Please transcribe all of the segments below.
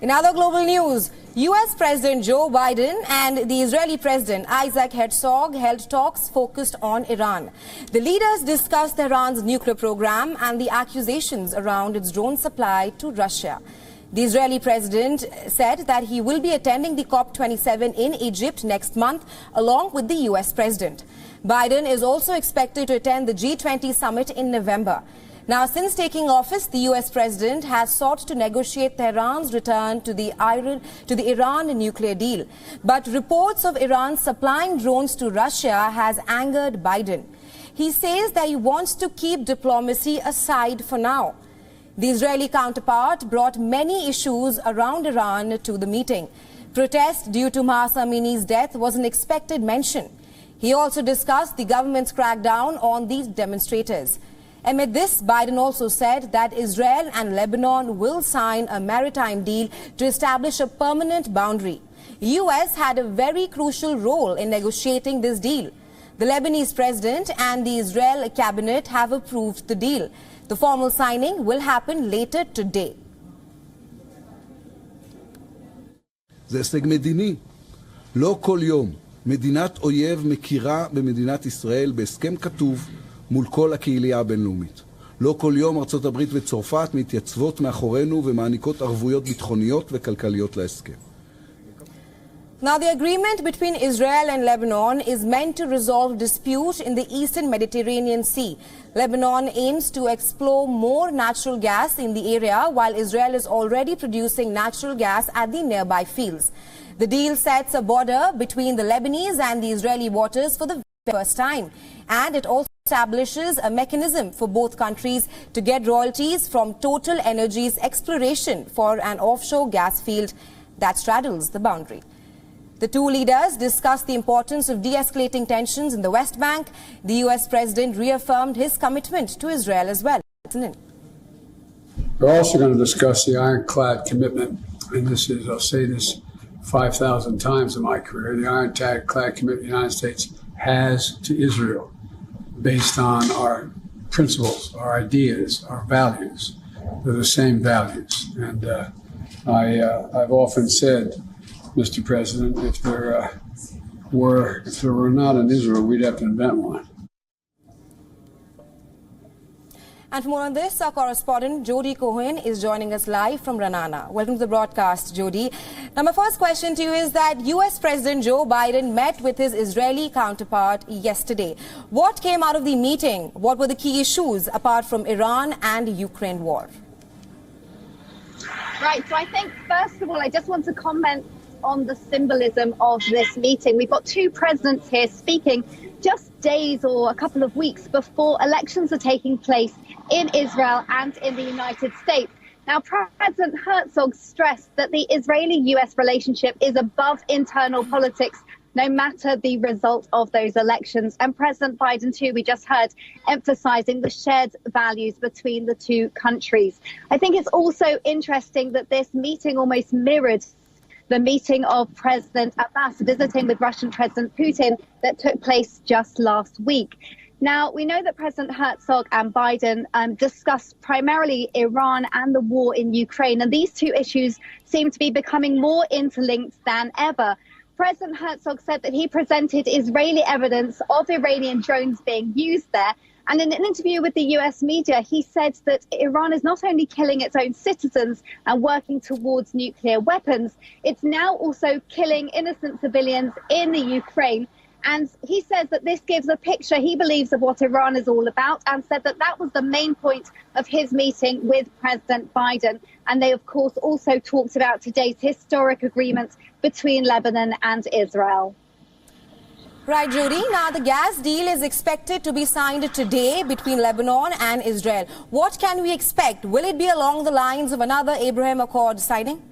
In other global news, U.S. President Joe Biden and the Israeli President Isaac Herzog held talks focused on Iran. The leaders discussed Tehran's nuclear program and the accusations around its drone supply to Russia. The Israeli president said that he will be attending the COP27 in Egypt next month, along with the U.S. president. Biden is also expected to attend the G20 summit in November. Now, since taking office, the U.S. president has sought to negotiate Tehran's return to the Iran nuclear deal. But reports of Iran supplying drones to Russia has angered Biden. He says that he wants to keep diplomacy aside for now. The Israeli counterpart brought many issues around Iran to the meeting. Protest due to Mahsa Amini's death was an expected mention. He also discussed the government's crackdown on these demonstrators. Amid this, Biden also said that Israel and Lebanon will sign a maritime deal to establish a permanent boundary. The U.S. had a very crucial role in negotiating this deal. The Lebanese president and the Israel cabinet have approved the deal. The formal signing will happen later today. זה הישג מדיני. לא כל יום מדינת אויב מכירה במדינת ישראל בהסכם כתוב מול כל הקהילייה הבינלאומית. לא כל יום ארצות הברית וצרפת מתייצבות מאחורינו ומעניקות ערבויות ביטחוניות וכלכליות להסכם. Now, the agreement between Israel and Lebanon is meant to resolve dispute in the eastern Mediterranean Sea. Lebanon aims to explore more natural gas in the area, while Israel is already producing natural gas at the nearby fields. The deal sets a border between the Lebanese and the Israeli waters for the first time, and it also establishes a mechanism for both countries to get royalties from Total Energy's exploration for an offshore gas field that straddles the boundary. The two leaders discussed the importance of de-escalating tensions in the West Bank. The U.S. president reaffirmed his commitment to Israel as well. We're also going to discuss the ironclad commitment, and this is, I'll say this 5,000 times in my career, the ironclad commitment the United States has to Israel based on our principles, our ideas, our values. They're the same values. And I've often said, Mr. President, if there were not an Israel, we'd have to invent one. And for more on this, our correspondent Jody Cohen is joining us live from Ranana. Welcome to the broadcast, Jody. Now, my first question to you is that U.S. President Joe Biden met with his Israeli counterpart yesterday. What came out of the meeting? What were the key issues apart from Iran and Ukraine war? Right, so I think, first of all, I just want to comment on the symbolism of this meeting. We've got two presidents here speaking just days or a couple of weeks before elections are taking place in Israel and in the United States. Now, President Herzog stressed that the Israeli-US relationship is above internal politics, no matter the result of those elections. And President Biden, too, we just heard, emphasizing the shared values between the two countries. I think it's also interesting that this meeting almost mirrored the meeting of President Abbas visiting with Russian President Putin that took place just last week. Now, we know that President Herzog and Biden discussed primarily Iran and the war in Ukraine, and these two issues seem to be becoming more interlinked than ever. President Herzog said that he presented Israeli evidence of Iranian drones being used there. And in an interview with the US media, he said that Iran is not only killing its own citizens and working towards nuclear weapons, it's now also killing innocent civilians in the Ukraine. And he says that this gives a picture, he believes, of what Iran is all about, and said that that was the main point of his meeting with President Biden. And they, of course, also talked about today's historic agreement between Lebanon and Israel. Right, Jody. Now, the gas deal is expected to be signed today between Lebanon and Israel. What can we expect? Will it be along the lines of another Abraham Accord signing?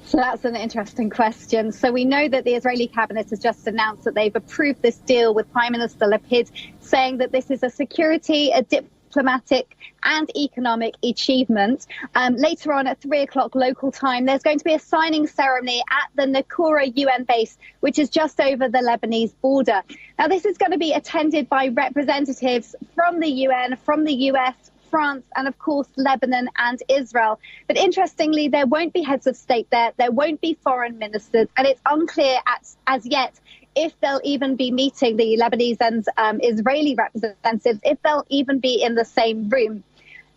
So that's an interesting question. So we know that the Israeli cabinet has just announced that they've approved this deal with Prime Minister Lapid, saying that this is a security, a diplomatic and economic achievement. Later on at 3 o'clock local time, there's going to be a signing ceremony at the Nakura UN base, which is just over the Lebanese border. Now, this is going to be attended by representatives from the UN, from the US, France, and of course, Lebanon and Israel. But interestingly, there won't be heads of state there. There won't be foreign ministers. And it's unclear as yet if they'll even be meeting the Lebanese and Israeli representatives, if they'll even be in the same room.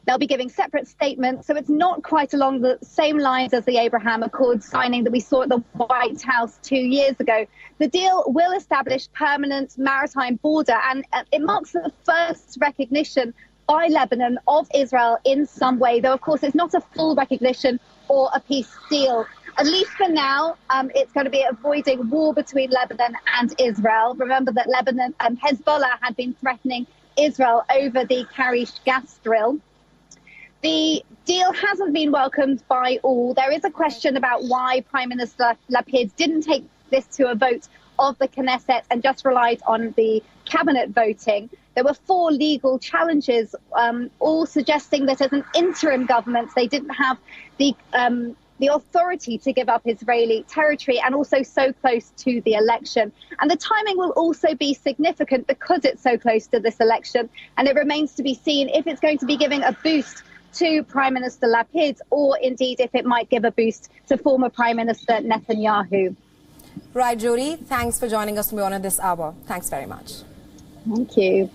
They'll be giving separate statements, so it's not quite along the same lines as the Abraham Accords signing that we saw at the White House 2 years ago. The deal will establish permanent maritime border, and it marks the first recognition by Lebanon of Israel in some way, though, of course, it's not a full recognition or a peace deal. At least for now, it's going to be avoiding war between Lebanon and Israel. Remember that Lebanon and Hezbollah had been threatening Israel over the Karish gas drill. The deal hasn't been welcomed by all. There is a question about why Prime Minister Lapid didn't take this to a vote of the Knesset and just relied on the cabinet voting. There were 4 legal challenges, all suggesting that as an interim government, they didn't have the authority to give up Israeli territory, and also so close to the election. And the timing will also be significant because it's so close to this election, and it remains to be seen if it's going to be giving a boost to Prime Minister Lapid, or indeed if it might give a boost to former Prime Minister Netanyahu. Right, Jody, thanks for joining us on WION this hour. Thanks very much. Thank you.